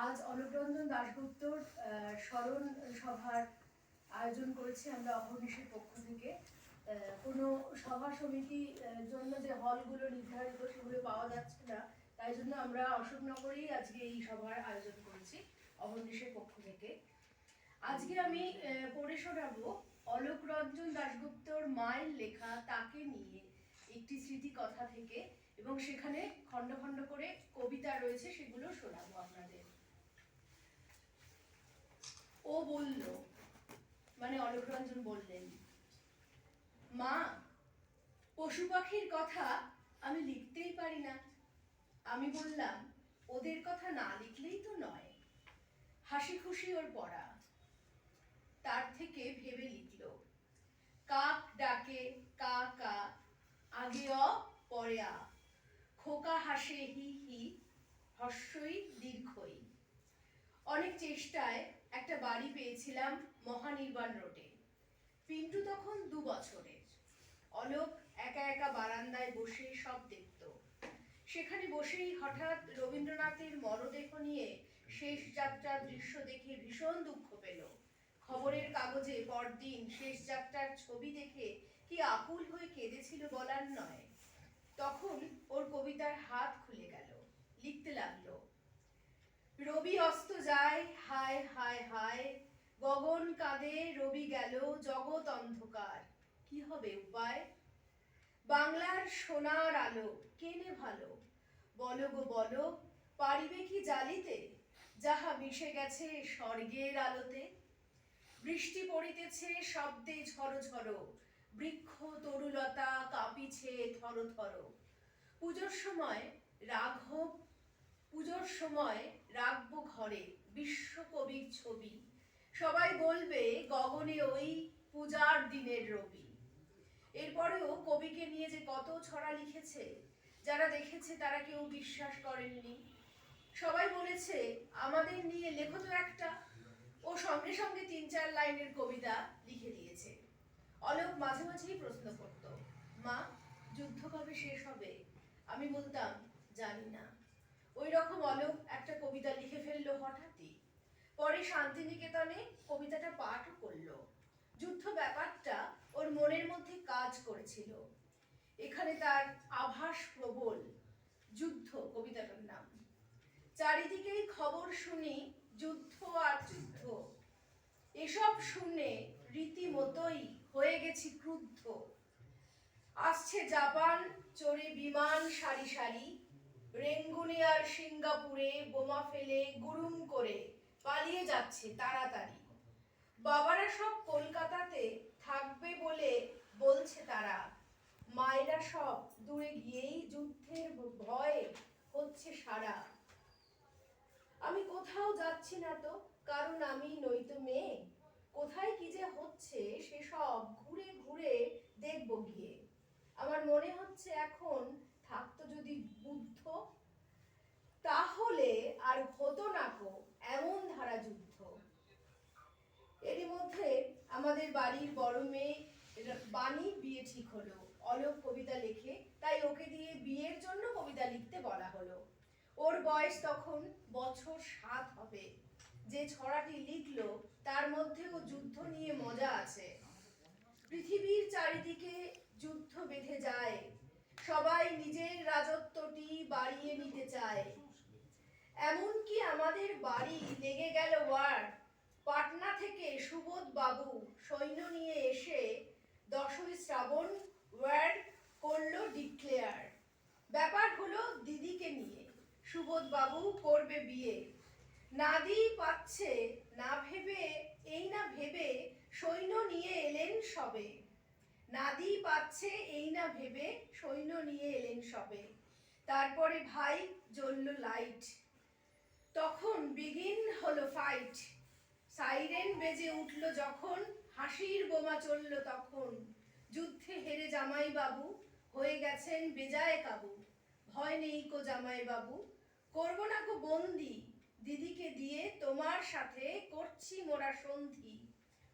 আজ অলোকরঞ্জন দাশগুপ্তর স্মরণ সভার আয়োজন করেছি আমরা অহর্নিশের পক্ষ থেকে। কোনো সভা সমিতি জন্য যে হলগুলো নির্ধারিত সেগুলো পাওয়া যাচ্ছে না, তাই জন্য আমরা অশোকনগরেই আজকে এই সভার আয়োজন করেছি অহর্নিশের পক্ষ থেকে। আজকে আমি পড়ে শোনাবো অলোকরঞ্জন দাশগুপ্তর মায়ের লেখা তাকে নিয়ে একটি স্মৃতি কথা থেকে, এবং সেখানে খণ্ড খণ্ড করে কবিতা রয়েছে, সেগুলো শোনাবো আপনাদের। ও বলল, মানে অলোকরঞ্জন বললেন, মা, পশু পাখির কথা আমি লিখতেই পারি না। আমি বললাম, ওদের কথা না লিখলেই তো নয়, হাসি খুশি ওর পড়া। তার থেকে ভেবে লিখল, কাক ডাকে কা কা, আগে অ পরে আ, খোকা হাসে হি হি, হর্ষই দীর্ঘই। অনেক চেষ্টায় একটা বাড়ি পেয়েছিলাম মহানির্বাণ রোডে। পিন্টু তখন 2 বছরের। অলোক একা একা বারান্দায় বসে সব দেখত। সেখানে বসেই হঠাৎ রবীন্দ্রনাথের মরদেহ নিয়ে শেষ যাত্রার দৃশ্য দেখে ভীষণ দুঃখ পেল। খবরের কাগজে পরদিন শেষ যাত্রার ছবি দেখে কি আকুল হয়ে কেঁদেছিল বলার নয়। তখন ওর কবিতার হাত খুলে গেল, লিখতে লাগলো, রবি অস্ত যায় হায় হায় হায়, গগন কাঁদে রবি গেল, জগৎ অন্ধকার, কি হবে উপায়? বাংলার সোনার আলো কেনে ভালো, বলো গো বলো, পারিবে কি জ্বালিতে, যাহা মিশে গেছে স্বর্গের আলোতে? বৃষ্টি পড়িতেছে শব্দে ঝড়ো ঝড়ো, বৃক্ষ তরুলতা কাঁপিছে থর থর। পুজোর সময় রাখবো ঘরে বিশ্বকবির ছবি, সবাই বলবে গগনে ওই পূজার দিনের রবি। এরপরেও কবিকে নিয়ে যে কত ছড়া লিখেছে, যারা দেখেছে তারা কেউ বিশ্বাস করেননি। সবাই বলেছে, আমাদের নিয়ে লেখো তো একটা। ও সঙ্গে সঙ্গে 3-4 লাইনের কবিতা লিখে দিয়েছে। অলোক মাঝে মাঝেই প্রশ্ন করত, মা, যুদ্ধ কবে শেষ হবে? আমি বলতাম, জানি না। ওই রকম অলোক একটা কবিতা লিখে ফেললো হঠাৎই। পরে শান্তিনিকেতনে কবিতাটা পাঠও করলো। যুদ্ধ ব্যাপারটা ওর মনের মধ্যে কাজ করেছিল। এখানে তার আভাস প্রবল। যুদ্ধ কবিতাটার নাম। চারিদিকেই খবর শুনি যুদ্ধ আর যুদ্ধ। এসব শুনে রীতিমতোই হয়ে গেছি ক্রুদ্ধ। আসছে জাপান চড়ে বিমান সারি সারি, রেঙ্গুনে আর সিঙ্গাপুরে বোমা ফেলে গুরুম করে পালিয়ে যাচ্ছে তাড়াতাড়ি। বাবারা সব কলকাতাতে থাকবে বলে বলছে তারা, মায়েরা সব দূরে গিয়েই যুদ্ধের ভয়ে হচ্ছে সারা। আমি কোথাও যাচ্ছি না তো, কারণ আমি নইতো মেয়ে। কোথায় কি যে হচ্ছে সেসব ঘুরে ঘুরে দেখব গিয়ে। আমার মনে হচ্ছে এখন থাকতো যদি বুদ্ধ, তাহলে আর হতো না কো এমন ধারা যুদ্ধ। এরই মধ্যে আমাদের বাড়ির বড় মেয়ে বাণীর বিয়ে ঠিক হলো। অলোক কবিতা লেখে, তাই ওকে দিয়ে বিয়ের জন্য কবিতা লিখতে বলা হলো। ওর বয়স তখন বছর 7 হবে। যে ছড়াটি লিখলো তার মধ্যেও যুদ্ধ নিয়ে মজা আছে। পৃথিবীর চারিদিকে যুদ্ধ বেঁধে যায়, সবাই নিজের রাজত্বটি বাড়িয়ে নিতে চায়। এমনকি আমাদের বাড়ি লেগে গেল ওয়ার। পাটনা থেকে সুবোধ বাবু সৈন্য নিয়ে এসে 10ই শ্রাবণ ওয়ার করলো ডিক্লেয়ার। ব্যাপার হলো দিদিকে নিয়ে। সুবোধ বাবু করবে বিয়ে। নাদি পাচ্ছে না ভেবে, এই না ভেবে সৈন্য নিয়ে এলেন সবে। নাদি পাচ্ছে এই না ভেবে সৈন্য নিয়ে এলেন সবে। তারপরে ভাই জ্বলল লাইট, তখন বিগিন হলো ফাইট। সাইরেন বেজে উঠল যখন, হাসির বোমা চলল তখন। যুদ্ধে হেরে জামাই বাবু হয়ে গেছেন বেজায় কাবু। ভয় নেই কো জামাই বাবু, করব না কো বন্দি, দিদিকে দিয়ে তোমার সাথে করছি মোরা সন্ধি।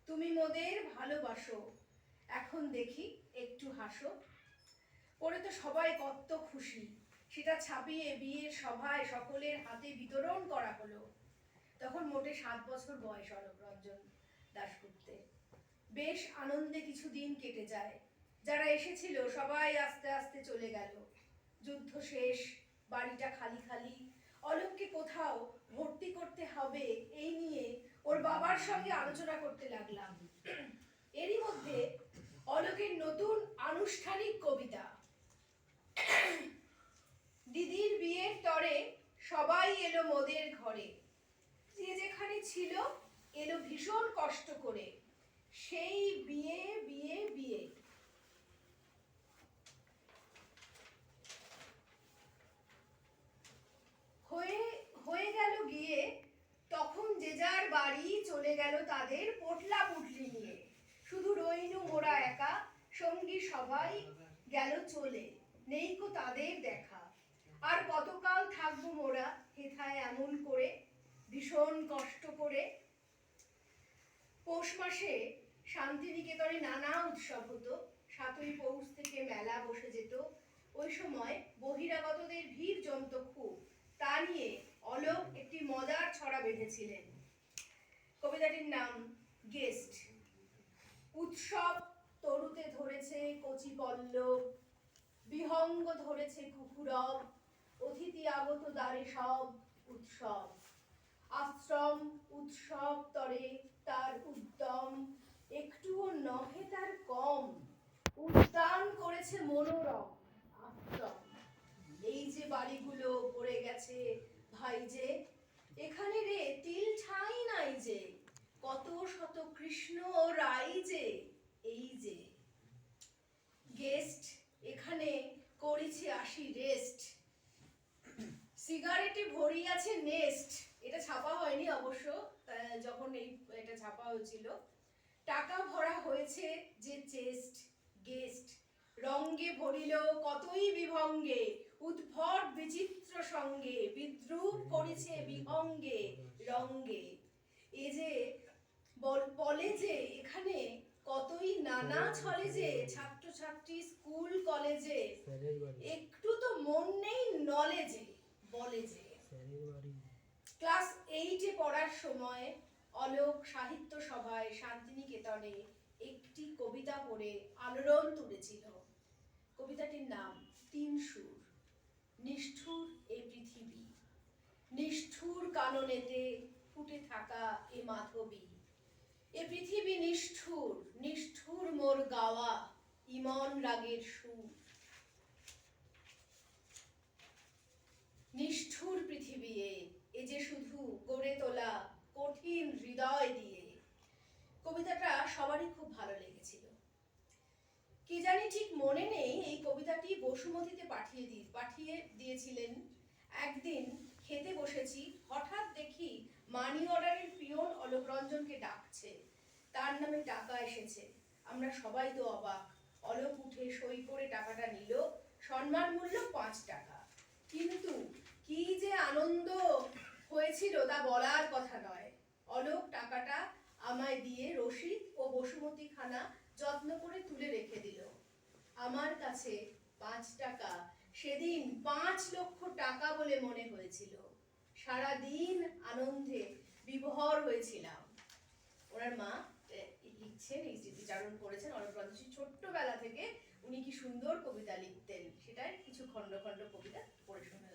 তুমি মোদের ভালোবাসো, এখন দেখি একটু হাসো। পরে তো সবাই কত খুশি। সেটা ছাপিয়ে বিয়ের সভায় সকলের হাতে বিতরণ করা হলো। তখন মোটে 7 বছর বয়স অলোক রঞ্জন দাশগুপ্তের। বেশ আনন্দে কিছুদিন কেটে যায়। যারা এসেছিল সবাই আস্তে আস্তে চলে গেল। যুদ্ধ শেষ, বাড়িটা খালি খালি। অলোককে কোথাও ভর্তি করতে হবে এই নিয়ে ওর বাবার সঙ্গে আলোচনা করতে লাগলাম। এরই মধ্যে অলোকের নতুন আনুষ্ঠানিক কবিতা। দিদির বিয়ের তরে সবাই এলো মোদের ঘরে, যে যেখানে ছিল এলো ভীষণ কষ্ট করে, সেই বিয়ে বিয়ে বিয়ে। হয়ে গেল গিয়ে, তখন যে যার বাড়ি চলে গেল তাদের পোটলা পুটলি নিয়ে। শুধু রইনু মোরা একা, সঙ্গী সবাই গেল চলে, নেইকো তাদের দেখা। আর কতকাল থাকবো মোরা হেথায় এমন করে, ভীষণ কষ্ট করে। পৌষ মাসে শান্তিনিকেতনে নানা উৎসব হতো। 7ই পৌষ থেকে মেলা বসে যেত। ওই সময় বহিরাগতদের ভিড় জমতো খুব। তা নিয়ে অলোক একটি মজার ছড়া বেঁধেছিলেন। কবিতাটির নাম গেস্ট। উৎসব তরুতে ধরেছে কচি পল্লব, বিহঙ্গ ধরেছে কুকুরব, অতিথি আগত দ্বারে সব উৎসব। আশ্রম উৎসব তরে তার উদ্যম, একটুও নহে তার কম, উদ্যান করেছে মনোরম আশ্রম। এই যে বাড়িগুলো পড়ে গেছে ভাই যে, এখানে রে তিল ঠাঁই নাই যে, কত শত কৃষ্ণ ও রাই যে, এই যে গেস্ট এখানে করেছে আসি রেস্ট, সিগারেটে ভরিয়াছে নেস্ট। এটা ছাপা হয়নি অবশ্য, যখন এটা ছাপা হয়েছিল। টাকা ভরা হয়েছে যে চেস্ট, গেস্ট রঙ্গে ভরিল কতই বিভঙ্গে, উদ্ভট বিচিত্র সঙ্গে, বিদ্রুপ করেছে বিহঙ্গে রঙ্গে। এ যে বলে যে এখানে কতই নানা ছলে যে, ছাত্রছাত্রী স্কুল কলেজে, একটু তো মন নেই নলেজে, বলে যে। ক্লাস 8-এ পড়ার সময় অলোক সাহিত্য সভায় শান্তিনিকেতনে একটি কবিতা পড়ে আলোড়ন তুলেছিল। কবিতাটির নাম 3 সুর। নিষ্ঠুর এ পৃথিবী, নিষ্ঠুর কাননেতে ফুটে থাকা এ মাধবী। এ পৃথিবী নিষ্ঠুর, নিষ্ঠুর মোর গাওয়া ইমন রাগের সুর। নিষ্ঠুর পৃথিবী এ যে শুধু গড়ে তোলা কঠিন হৃদয় দিয়ে। কবিতাটা সবারই খুব ভালো লেগেছিল। কি জানি ঠিক মনে নেই, এই কবিতাটি বসুমতীতে পাঠিয়ে দিয়েছিলেন। একদিন খেতে বসেছি, হঠাৎ দেখি মানি অর্ডারের পিয়ন অলোক রঞ্জনকে ডাকছে। তার নামে টাকা এসেছে। আমরা সবাই তো অবাক। অলোক উঠে সই করে টাকাটা নিল। সম্মান মূল্য 5 টাকা। কিন্তু কি যে আনন্দ হয়েছিল তা বলার কথা নয়। অলোক টাকাটা আমায় দিয়ে রসিদ ও বসুমতী খানা যত্ন করে তুলে রেখে দিল। আমার কাছে 5 টাকা সেদিন 5 লক্ষ টাকা বলে মনে হয়েছিল। সারাদিন আনন্দে বিভোর হয়েছিলাম। ওনার মা লিখছেন, এই স্মৃতিচারণ করেছেন অলোক রঞ্জন। ছোট্টবেলা থেকে উনি কি সুন্দর কবিতা লিখতেন সেটার কিছু খণ্ড খণ্ড কবিতা পড়ে শোনা